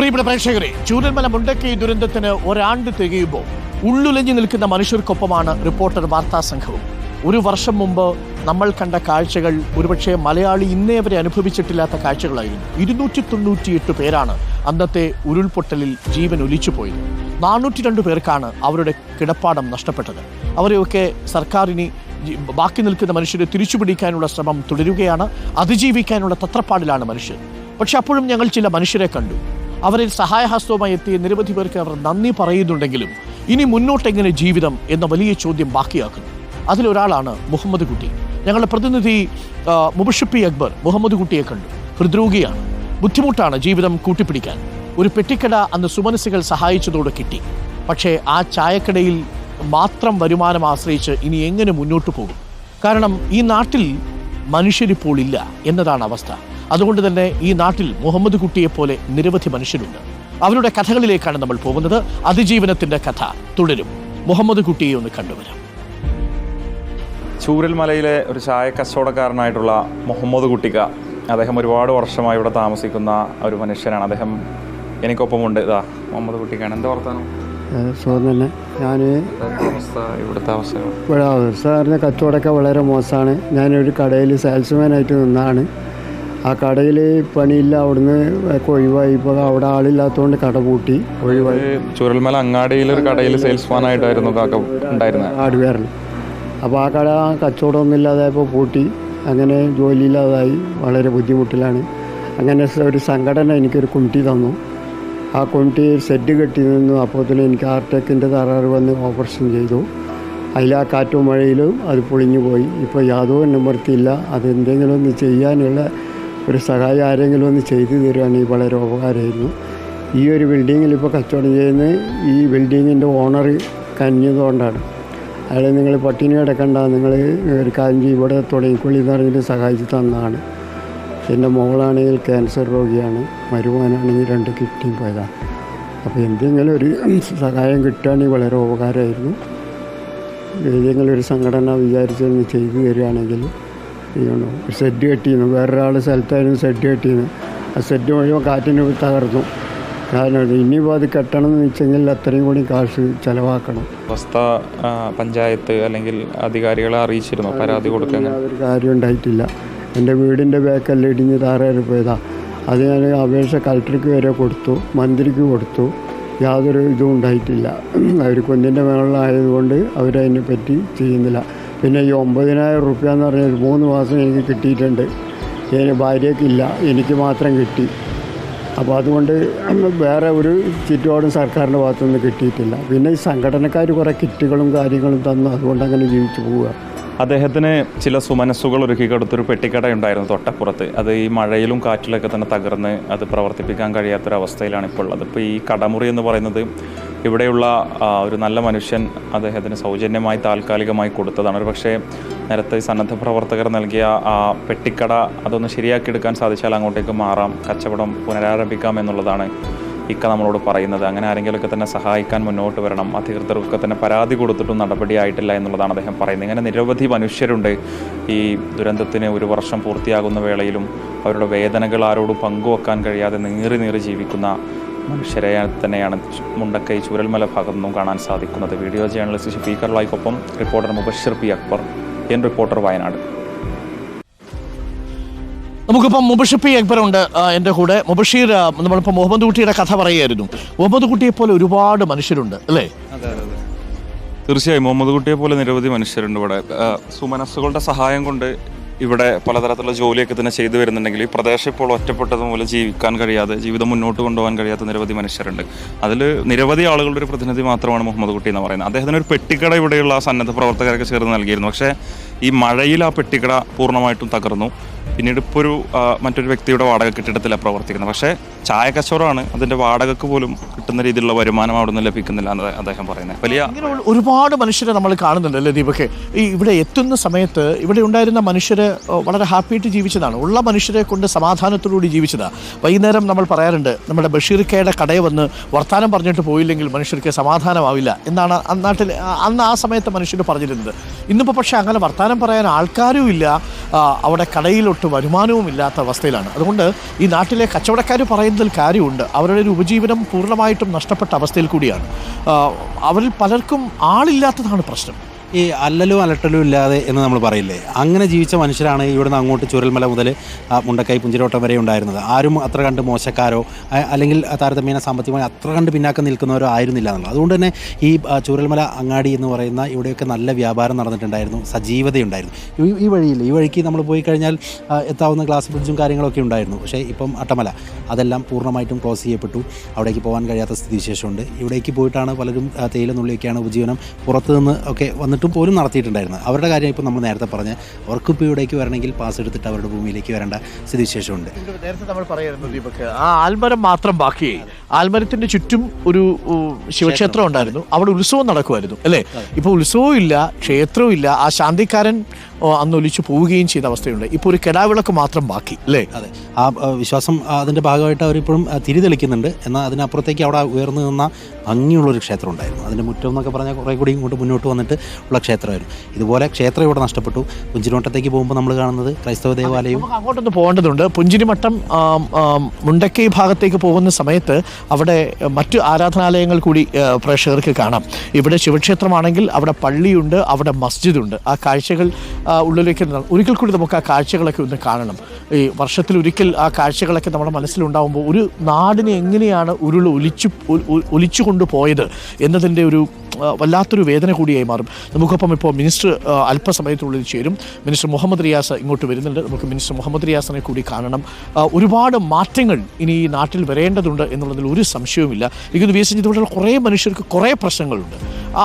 പ്രിയപ്പെട്ട പ്രേക്ഷകരെ, ചൂരൽമല മുണ്ടക്കൈ ദുരന്തത്തിന് ഒരാണ്ട് തികയുമ്പോൾ ഉള്ളുലഞ്ഞു നിൽക്കുന്ന മനുഷ്യർക്കൊപ്പമാണ് റിപ്പോർട്ടർ വാർത്താ സംഘവും. ഒരു വർഷം മുമ്പ് നമ്മൾ കണ്ട കാഴ്ചകൾ ഒരുപക്ഷെ മലയാളി ഇന്നേ വരെ അനുഭവിച്ചിട്ടില്ലാത്ത കാഴ്ചകളായിരുന്നു. 298 പേരാണ് അന്നത്തെ ഉരുൾപൊട്ടലിൽ ജീവൻ ഒലിച്ചുപോയത്. 402 പേർക്കാണ് അവരുടെ കിടപ്പാടം നഷ്ടപ്പെട്ടത്. അവരെയൊക്കെ സർക്കാരിന് ബാക്കി നിൽക്കുന്ന മനുഷ്യരെ തിരിച്ചുപിടിക്കാനുള്ള ശ്രമം തുടരുകയാണ്. അതിജീവിക്കാനുള്ള തത്രപ്പാടിലാണ് മനുഷ്യർ. പക്ഷെ അപ്പോഴും ഞങ്ങൾ ചില മനുഷ്യരെ കണ്ടു. അവരിൽ സഹായഹസ്തവുമായി എത്തിയ നിരവധി പേർക്ക് അവർ നന്ദി പറയുന്നുണ്ടെങ്കിലും ഇനി മുന്നോട്ടെങ്ങനെ ജീവിതം എന്ന വലിയ ചോദ്യം ബാക്കിയാക്കുന്നു. അതിലൊരാളാണ് മുഹമ്മദ് കുട്ടി. ഞങ്ങളുടെ പ്രതിനിധി മുബഷിർ അക്ബർ മുഹമ്മദ് കുട്ടിയെ കണ്ടു. ഹൃദ്രോഗിയാണ്, ബുദ്ധിമുട്ടാണ് ജീവിതം കൂട്ടിപ്പിടിക്കാൻ. ഒരു പെട്ടിക്കട അന്ന് സുമനസ്സുകൾ സഹായിച്ചതോടെ കിട്ടി. പക്ഷേ ആ ചായക്കടയിൽ മാത്രം വരുമാനം ആശ്രയിച്ച് ഇനി എങ്ങനെ മുന്നോട്ട് പോകും? കാരണം ഈ നാട്ടിൽ മനുഷ്യരിപ്പോൾ ഇല്ല എന്നതാണ് അവസ്ഥ. അതുകൊണ്ട് തന്നെ ഈ നാട്ടിൽ മുഹമ്മദ് കുട്ടിയെപ്പോലെ നിരവധി മനുഷ്യരുണ്ട്. അവരുടെ കഥകളിലേക്കാണ് നമ്മൾ പോകുന്നത്. അതിജീവനത്തിന്റെ കഥ തുടരും. മുഹമ്മദ് കുട്ടിയെ ഒന്ന് കണ്ടുവരാം. ചൂരൽമലയിലെ ഒരു ചായ കച്ചവടക്കാരനായിട്ടുള്ള മുഹമ്മദ് കുട്ടിക്ക, അദ്ദേഹം ഒരുപാട് വർഷമായി ഇവിടെ താമസിക്കുന്ന ഒരു മനുഷ്യനാണ്. അദ്ദേഹം എനിക്കൊപ്പമുണ്ട്. ഇതാ മുഹമ്മദ് കുട്ടിക്കാണ്. എന്താ വർത്താനം? സുഖം തന്നെ. ഞാൻ ഇവിടുത്തെ അവസ്ഥ സാറിന് കച്ചവടമൊക്കെ വളരെ മോശമാണ്. ഞാനൊരു കടയിൽ സെയിൽസ്മാനായിട്ട് നിന്നാണ്. ആ കടയിൽ പണിയില്ല, അവിടുന്ന് ഒഴിവായി. ഇപ്പോൾ അവിടെ ആളില്ലാത്തതുകൊണ്ട് കട പൂട്ടി ഒഴിവായി. ചൂരൽമല അങ്ങാടിയിൽ ഒരു കടയിൽ സെയിൽസ്മാനായിട്ടായിരുന്നു കാക്ക ഉണ്ടായിരുന്നത്, ഹാർഡ്വെയറിൽ. അപ്പോൾ ആ കട കച്ചവടമൊന്നും ഇല്ലാതായപ്പോൾ പൂട്ടി. അങ്ങനെ ജോലിയില്ലാതായി, വളരെ ബുദ്ധിമുട്ടിലാണ്. അങ്ങനെ ഒരു സംഘടന എനിക്കൊരു കുണ്ടി തന്നു. ആ കുണ്ടി സെറ്റ് കെട്ടി നിന്നു. അപ്പോൾ തന്നെ എനിക്ക് ഹാർട്ടേക്കിൻ്റെ തകരാറ് വന്ന് ഓപ്പറേഷൻ ചെയ്തു. അതിൽ ആ കാറ്റും മഴയിലും അത് പൊളിഞ്ഞു പോയി. ഇപ്പോൾ യാതൊരു നിവൃത്തിയില്ല. അതെന്തെങ്കിലും ഒന്ന് ചെയ്യാനുള്ള ഒരു സഹായം ആരെങ്കിലും ഒന്ന് ചെയ്തു തരുവാണെങ്കിൽ വളരെ ഉപകാരമായിരുന്നു. ഈ ഒരു ബിൽഡിങ്ങിൽ ഇപ്പോൾ കച്ചവടം ചെയ്യുന്ന ഈ ബിൽഡിങ്ങിൻ്റെ ഓണർ കനിഞ്ഞതുകൊണ്ടാണ്. അയാൾ നിങ്ങൾ പട്ടിണി കിടക്കണ്ട, നിങ്ങൾ ഒരു കാര്യം ഇവിടെ തുടങ്ങിക്കൊള്ളി എന്ന് പറഞ്ഞിട്ട് സഹായിച്ച് തന്നതാണ്. എൻ്റെ മോളാണെങ്കിൽ ക്യാൻസർ രോഗിയാണ്, മരുമാനാണെങ്കിൽ 2 കിഡ്നി പോയതാണ്. അപ്പോൾ എന്തെങ്കിലും ഒരു സഹായം കിട്ടുകയാണെങ്കിൽ വളരെ ഉപകാരമായിരുന്നു. ഏതെങ്കിലും ഒരു സംഘടന വിചാരിച്ചൊന്ന് ചെയ്തു തരികയാണെങ്കിൽ ചെയ്യണം. സെറ്റ് കെട്ടിയിരുന്നു, വേറൊരാൾ സ്ഥലത്തായിരുന്നു സെറ്റ് കെട്ടിയിരുന്നു. ആ സെറ്റ് മുഴുവൻ കാറ്റിന് തകർന്നു. കാരണം ഇനിയിപ്പോൾ അത് കെട്ടണം എന്ന് വെച്ചെങ്കിൽ അത്രയും കൂടി കാശ് ചിലവാക്കണം. അവസ്ഥ പഞ്ചായത്ത് അല്ലെങ്കിൽ അധികാരികളെ അറിയിച്ചിരുന്നു, പരാതി കൊടുക്കാൻ? യാതൊരു കാര്യം ഉണ്ടായിട്ടില്ല. എൻ്റെ വീടിൻ്റെ ബാക്കെല്ലാം ഇടിഞ്ഞ് താറേറി പോയതാണ്. അത് ഞാൻ അപേക്ഷ കളക്ടർക്ക് വരെ കൊടുത്തു, മന്ത്രിക്ക് കൊടുത്തു. യാതൊരു ഇതും ഉണ്ടായിട്ടില്ല. അവർ കുന്നിൻ്റെ മേളിലായതുകൊണ്ട് അവരതിനെ പറ്റി ചെയ്യുന്നില്ല. പിന്നെ ഈ 9,000 റുപ്യ എന്ന് പറഞ്ഞാൽ 3 മാസം എനിക്ക് കിട്ടിയിട്ടുണ്ട്. എൻ്റെ ഭാര്യയ്ക്കില്ല, എനിക്ക് മാത്രം കിട്ടി. അപ്പോൾ അതുകൊണ്ട് വേറെ ഒരു ചുറ്റുപാടും സർക്കാരിൻ്റെ ഭാഗത്തുനിന്ന് കിട്ടിയിട്ടില്ല. പിന്നെ ഈ സംഘടനക്കാർ കുറേ കിറ്റുകളും കാര്യങ്ങളും തന്നു. അതുകൊണ്ട് അങ്ങനെ ജീവിച്ചു പോവുക. അദ്ദേഹത്തിന് ചില സുമനസ്സുകൾ ഒരുക്കി കൊടുത്തൊരു പെട്ടിക്കട ഉണ്ടായിരുന്നു തൊട്ടപ്പുറത്ത്. അത് ഈ മഴയിലും കാറ്റിലൊക്കെ തന്നെ തകർന്ന് അത് പ്രവർത്തിപ്പിക്കാൻ കഴിയാത്തൊരവസ്ഥയിലാണ് ഇപ്പോൾ ഉള്ളത്. ഇപ്പോൾ ഈ കടമുറി എന്ന് പറയുന്നത് ഇവിടെയുള്ള ഒരു നല്ല മനുഷ്യൻ അദ്ദേഹത്തിന് സൗജന്യമായി താൽക്കാലികമായി കൊടുത്തതാണ്. ഒരു പക്ഷേ നേരത്തെ സന്നദ്ധ പ്രവർത്തകർ നൽകിയ ആ പെട്ടിക്കട അതൊന്ന് ശരിയാക്കിയെടുക്കാൻ സാധിച്ചാൽ അങ്ങോട്ടേക്ക് മാറാം, കച്ചവടം പുനരാരംഭിക്കാം എന്നുള്ളതാണ് ഇക്ക നമ്മളോട് പറയുന്നത്. അങ്ങനെ ആരെങ്കിലുമൊക്കെ തന്നെ സഹായിക്കാൻ മുന്നോട്ട് വരണം. അധികൃതർക്കൊക്കെ തന്നെ പരാതി കൊടുത്തിട്ടും നടപടിയായിട്ടില്ല എന്നുള്ളതാണ് അദ്ദേഹം പറയുന്നത്. ഇങ്ങനെ നിരവധി മനുഷ്യരുണ്ട് ഈ ദുരന്തത്തിന് 1 വർഷം പൂർത്തിയാകുന്ന വേളയിലും അവരുടെ വേദനകൾ ആരോടും പങ്കുവെക്കാൻ കഴിയാതെ നീറി ജീവിക്കുന്ന മനുഷ്യരെ തന്നെയാണ് മുണ്ടക്കൈ ചൂരൽമല ഭാഗത്തു നിന്നും കാണാൻ സാധിക്കുന്നത്. വീഡിയോ ജേർണലിസ്റ്റ് ഷഫീഖർ ലായ്ക്കൊപ്പം റിപ്പോർട്ടർ മുബഷിർ അക്ബർ, എൻ റിപ്പോർട്ടർ, വയനാട്. നമുക്കിപ്പം മുബഷിർ അക്ബർ ഉണ്ട് എൻ്റെ കൂടെ. മുബഷിർ, നമ്മളിപ്പോൾ മുഹമ്മദ് കുട്ടിയുടെ കഥ പറയുമായിരുന്നു. മുഹമ്മദ് കുട്ടിയെ പോലെ ഒരുപാട് മനുഷ്യരുണ്ട് അല്ലേ? തീർച്ചയായും മുഹമ്മദ് കുട്ടിയെ പോലെ നിരവധി മനുഷ്യരുണ്ട് ഇവിടെ. സുമനസ്സുകളുടെ സഹായം കൊണ്ട് ഇവിടെ പലതരത്തിലുള്ള ജോലിയൊക്കെ തന്നെ ചെയ്തു വരുന്നുണ്ടെങ്കിൽ ഈ പ്രദേശം ഇപ്പോൾ ഒറ്റപ്പെട്ടത് മൂലം ജീവിക്കാൻ കഴിയാതെ, ജീവിതം മുന്നോട്ട് കൊണ്ടുപോകാൻ കഴിയാത്ത നിരവധി മനുഷ്യരുണ്ട്. അതിൽ നിരവധി ആളുകളുടെ ഒരു പ്രതിനിധി മാത്രമാണ് മുഹമ്മദ് കുട്ടി എന്ന് പറയുന്നത്. അദ്ദേഹത്തിന് ഒരു പെട്ടിക്കട ഇവിടെയുള്ള സന്നദ്ധ പ്രവർത്തകരൊക്കെ ചേർന്ന് നൽകിയിരുന്നു. പക്ഷേ ഈ മഴയിൽ ആ പെട്ടിക്കട പൂർണ്ണമായിട്ടും തകർന്നു. പിന്നീട് ഇപ്പോൾ മറ്റൊരു വ്യക്തിയുടെ വാടക കെട്ടിടത്തിലാണ് പ്രവർത്തിക്കുന്നത്. പക്ഷേ ചായ കച്ചവടമാണ്, അതിൻ്റെ വാടകയ്ക്ക് പോലും കിട്ടുന്ന രീതിയിലുള്ള വരുമാനം അവിടെ നിന്ന് ലഭിക്കുന്നില്ല എന്ന് അദ്ദേഹം പറയുന്നത്. വലിയ ഒരുപാട് മനുഷ്യരെ നമ്മൾ കാണുന്നുണ്ട് അല്ലേ ദീപക്കെ? ഈ ഇവിടെ എത്തുന്ന സമയത്ത് ഇവിടെ ഉണ്ടായിരുന്ന മനുഷ്യർ വളരെ ഹാപ്പിയായിട്ട് ജീവിച്ചതാണ്. ഉള്ള മനുഷ്യരെ കൊണ്ട് സമാധാനത്തോടുകൂടി ജീവിച്ചതാണ്. വൈകുന്നേരം നമ്മൾ പറയാറുണ്ട്, നമ്മുടെ ബഷീർക്കയുടെ കടയിൽ വന്ന് വർത്തമാനം പറഞ്ഞിട്ട് പോയില്ലെങ്കിൽ മനുഷ്യർക്ക് സമാധാനമാവില്ല എന്നാണ് നാട്ടിൽ അന്ന് ആ സമയത്ത് മനുഷ്യർ പറഞ്ഞിരുന്നത്. ഇന്നിപ്പോൾ പക്ഷേ അങ്ങനെ വർത്തമാനം പറയാൻ ആൾക്കാരും ഇല്ല. അവിടെ കടയിൽ മുന്നോട്ട് വരുമാനവും ഇല്ലാത്ത അവസ്ഥയിലാണ്. അതുകൊണ്ട് ഈ നാട്ടിലെ കച്ചവടക്കാർ പറയുന്നതിൽ കാര്യമുണ്ട്. അവരുടെ ഒരു ഉപജീവനം പൂർണ്ണമായിട്ടും നഷ്ടപ്പെട്ട അവസ്ഥയിൽ കൂടിയാണ്. അവരിൽ പലർക്കും ആളില്ലാത്തതാണ് പ്രശ്നം. ഈ അല്ലലും അലട്ടലും ഇല്ലാതെ എന്ന് നമ്മൾ പറയില്ലേ, അങ്ങനെ ജീവിച്ച മനുഷ്യരാണ് ഇവിടുന്ന് അങ്ങോട്ട് ചുരൽമല മുതൽ മുണ്ടക്കൈ പുഞ്ചിരോട്ടം വരെ ഉണ്ടായിരുന്നത്. ആരും അത്ര കണ്ട് മോശക്കാരോ അല്ലെങ്കിൽ താരതമ്യേന സാമ്പത്തികമായി അത്ര കണ്ട് പിന്നാക്കം നിൽക്കുന്നവരോ ആയിരുന്നില്ല എന്നുള്ളത്. അതുകൊണ്ട് തന്നെ ഈ ചുരൽമല അങ്ങാടി എന്ന് പറയുന്ന ഇവിടെയൊക്കെ നല്ല വ്യാപാരം നടന്നിട്ടുണ്ടായിരുന്നു, സജീവതയുണ്ടായിരുന്നു. ഈ വഴിക്ക് നമ്മൾ പോയി കഴിഞ്ഞാൽ എത്താവുന്ന ഗ്ലാസ് ബ്രിഡ്ജും കാര്യങ്ങളൊക്കെ ഉണ്ടായിരുന്നു. പക്ഷേ ഇപ്പം അട്ടമല അതെല്ലാം പൂർണ്ണമായിട്ടും ക്ലോസ് ചെയ്യപ്പെട്ടു. അവിടേക്ക് പോകാൻ കഴിയാത്ത സ്ഥിതിവിശേഷമുണ്ട്. ഇവിടേക്ക് പോയിട്ടാണ് പലരും തേയില നുള്ളിയൊക്കെയാണ് ഉപജീവനം പുറത്തു നിന്ന് ഒക്കെ വന്നിട്ടും പോലും നടത്തിയിട്ടുണ്ടായിരുന്നത്. അവരുടെ കാര്യം ഇപ്പോൾ നമ്മൾ നേരത്തെ പറഞ്ഞ അവർക്കിപ്പോൾ ഇവിടേക്ക് വരണമെങ്കിൽ പാസ് എടുത്തിട്ട് അവരുടെ ഭൂമിയിലേക്ക് വരേണ്ട സ്ഥിതിവിശേഷമുണ്ട്. നേരത്തെ നമ്മൾ പറയായിരുന്നു ദീപക്, ആ ആൽമരം മാത്രം ബാക്കിയായി. ആൽമരത്തിന്റെ ചുറ്റും ഒരു ശിവക്ഷേത്രം ഉണ്ടായിരുന്നു, അവിടെ ഉത്സവം നടക്കുമായിരുന്നു അല്ലേ? ഇപ്പോൾ ഉത്സവവും ഇല്ല, ക്ഷേത്രവും ഇല്ല. ആ ശാന്തിക്കാരൻ അന്ന് ഒലിച്ചു പോവുകയും ചെയ്ത അവസ്ഥയുണ്ട്. ഇപ്പോൾ ഒരു കെടാവിളക്ക് മാത്രം ബാക്കി അല്ലേ? അതെ, ആ വിശ്വാസം അതിൻ്റെ ഭാഗമായിട്ട് അവരിപ്പോഴും തിരിതെളിക്കുന്നുണ്ട്. എന്നാൽ അതിനപ്പുറത്തേക്ക് അവിടെ ഉയർന്നു നിന്ന ഭംഗിയുള്ളൊരു ക്ഷേത്രം ഉണ്ടായിരുന്നു. അതിൻ്റെ മുറ്റം എന്നൊക്കെ പറഞ്ഞാൽ കുറേ കൂടി ഇങ്ങോട്ട് മുന്നോട്ട് വന്നിട്ട് ഉള്ള ക്ഷേത്രമായിരുന്നു. ഇതുപോലെ ക്ഷേത്രം ഇവിടെ നഷ്ടപ്പെട്ടു. പുഞ്ചിരിമട്ടത്തേക്ക് പോകുമ്പോൾ നമ്മൾ കാണുന്നത് ക്രൈസ്തവ ദേവാലയം. അങ്ങോട്ടൊന്ന് പോകേണ്ടതുണ്ട്. പുഞ്ചിരിമട്ടം മുണ്ടക്കൈ ഭാഗത്തേക്ക് പോകുന്ന സമയത്ത് അവിടെ മറ്റു ആരാധനാലയങ്ങൾ കൂടി പ്രേക്ഷകർക്ക് കാണാം. ഇവിടെ ശിവക്ഷേത്രമാണെങ്കിൽ അവിടെ പള്ളിയുണ്ട്, അവിടെ മസ്ജിദുണ്ട്. ആ കാഴ്ചകൾ ഉള്ളിലേക്ക് ഒരിക്കൽ കൂടി നമുക്ക് ആ കാഴ്ചകളൊക്കെ ഒന്ന് കാണണം. ഈ വർഷത്തിലൊരിക്കൽ ആ കാഴ്ചകളൊക്കെ നമ്മുടെ മനസ്സിലുണ്ടാകുമ്പോൾ ഒരു നാടിനെ എങ്ങനെയാണ് ഒലിച്ചു കൊണ്ടുപോയത് എന്നതിൻ്റെ ഒരു വല്ലാത്തൊരു വേദന കൂടിയായി മാറും. നമുക്കൊപ്പം ഇപ്പോൾ മിനിസ്റ്റർ അല്പസമയത്തിനുള്ളിൽ ചേരും. മിനിസ്റ്റർ മുഹമ്മദ് റിയാസ് ഇങ്ങോട്ട് വരുന്നുണ്ട്. നമുക്ക് മിനിസ്റ്റർ മുഹമ്മദ് റിയാസിനെ കൂടി കാണണം. ഒരുപാട് മാറ്റങ്ങൾ ഇനി ഈ നാട്ടിൽ വരേണ്ടതുണ്ട് എന്നുള്ളതിൽ ഒരു സംശയവുമില്ല. എനിക്ക് വികസിച്ചതുകൊണ്ടുള്ള കുറേ മനുഷ്യർക്ക് കുറേ പ്രശ്നങ്ങളുണ്ട്.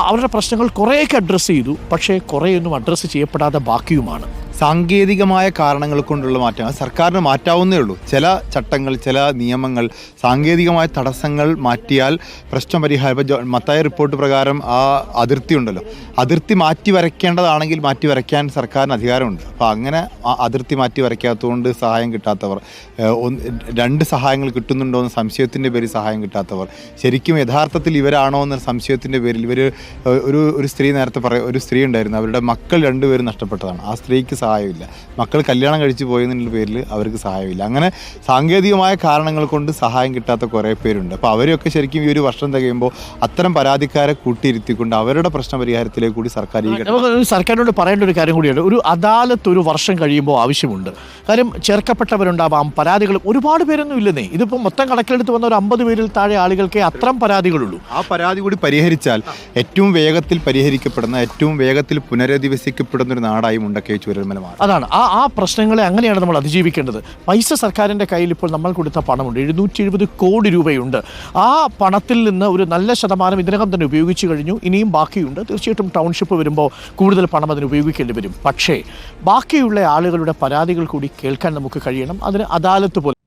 അവരുടെ പ്രശ്നങ്ങൾ കുറേയൊക്കെ അഡ്രസ്സ് ചെയ്തു, പക്ഷേ കുറേയൊന്നും അഡ്രസ്സ് ചെയ്യപ്പെടാതെ ബാക്കിയുമാണ്. സാങ്കേതികമായ കാരണങ്ങൾ കൊണ്ടുള്ള മാറ്റങ്ങൾ സർക്കാരിന് മാറ്റാവുന്നേ ഉള്ളൂ. ചില ചട്ടങ്ങൾ, ചില നിയമങ്ങൾ, സാങ്കേതികമായ തടസ്സങ്ങൾ മാറ്റിയാൽ പ്രശ്നം പരിഹാരം. ഇപ്പോൾ മത്തായ റിപ്പോർട്ട് പ്രകാരം ആ അതിർത്തി ഉണ്ടല്ലോ, അതിർത്തി മാറ്റി വരയ്ക്കേണ്ടതാണെങ്കിൽ മാറ്റി വരയ്ക്കാൻ സർക്കാരിന് അധികാരമുണ്ട്. അപ്പോൾ അങ്ങനെ അതിർത്തി മാറ്റി വരയ്ക്കാത്തതുകൊണ്ട് സഹായം കിട്ടാത്തവർ, രണ്ട് സഹായങ്ങൾ കിട്ടുന്നുണ്ടോ എന്ന് സംശയത്തിൻ്റെ പേരിൽ സഹായം കിട്ടാത്തവർ, ശരിക്കും യഥാർത്ഥത്തിൽ ഇവരാണോ എന്ന സംശയത്തിൻ്റെ പേരിൽ ഒരു സ്ത്രീ നേരത്തെ ഒരു സ്ത്രീ ഉണ്ടായിരുന്നു, അവരുടെ മക്കൾ രണ്ടുപേരും നഷ്ടപ്പെട്ടതാണ്. ആ സ്ത്രീക്ക് സഹായമില്ല, മക്കൾ കല്യാണം കഴിച്ചു പോയതിനുള്ള പേരിൽ അവർക്ക് സഹായമില്ല. അങ്ങനെ സാങ്കേതികമായ കാരണങ്ങൾ കൊണ്ട് സഹായം കിട്ടാത്ത കുറേ പേരുണ്ട്. അപ്പോൾ അവരെയൊക്കെ ശരിക്കും ഈ ഒരു വർഷം തികയുമ്പോൾ അത്തരം പരാതിക്കാരെ കൂട്ടിയിരുത്തിക്കൊണ്ട് അവരുടെ പ്രശ്ന പരിഹാരത്തിലേക്ക് കൂടി സർക്കാരിനോട് പറയേണ്ട ഒരു കാര്യം കൂടിയുണ്ട്. ഒരു അദാലത്ത് ഒരു വർഷം കഴിയുമ്പോൾ ആവശ്യമുണ്ട്. കാര്യം ചേർക്കപ്പെട്ടവരുണ്ടാവാം, പരാതികളും ഒരുപാട് പേരൊന്നും ഇല്ലെന്നേ. ഇതിപ്പോൾ മൊത്തം കണക്കിലെടുത്ത് വന്ന ഒരു 50 പേരിൽ താഴെ ആളുകൾക്ക് അത്തരം പരാതികളുള്ളൂ. ആ പരാതി കൂടി പരിഹരിച്ചാൽ ഏറ്റവും വേഗത്തിൽ പരിഹരിക്കപ്പെടുന്ന, ഏറ്റവും വേഗത്തിൽ പുനരധിവസിക്കപ്പെടുന്ന ഒരു നാടായി മുണ്ടക്കൈ ചുരൽമല. അതാണ് ആ പ്രശ്നങ്ങളെ അങ്ങനെയാണ് നമ്മൾ അതിജീവിക്കേണ്ടത്. പൈസ സർക്കാരിൻ്റെ കയ്യിൽ ഇപ്പോൾ നമ്മൾ കൊടുത്ത പണമുണ്ട്, 770 കോടി രൂപയുണ്ട്. ആ പണത്തിൽ നിന്ന് ഒരു നല്ല ശതമാനം ഇതിനകം തന്നെ ഉപയോഗിച്ചു കഴിഞ്ഞു, ഇനിയും ബാക്കിയുണ്ട്. തീർച്ചയായിട്ടും ടൗൺഷിപ്പ് വരുമ്പോൾ കൂടുതൽ പണം അതിന് ഉപയോഗിക്കേണ്ടി വരും. പക്ഷേ ബാക്കിയുള്ള ആളുകളുടെ പരാതികൾ കൂടി കേൾക്കാൻ നമുക്ക് കഴിയണം. അതിന് അദാലത്ത് പോലെ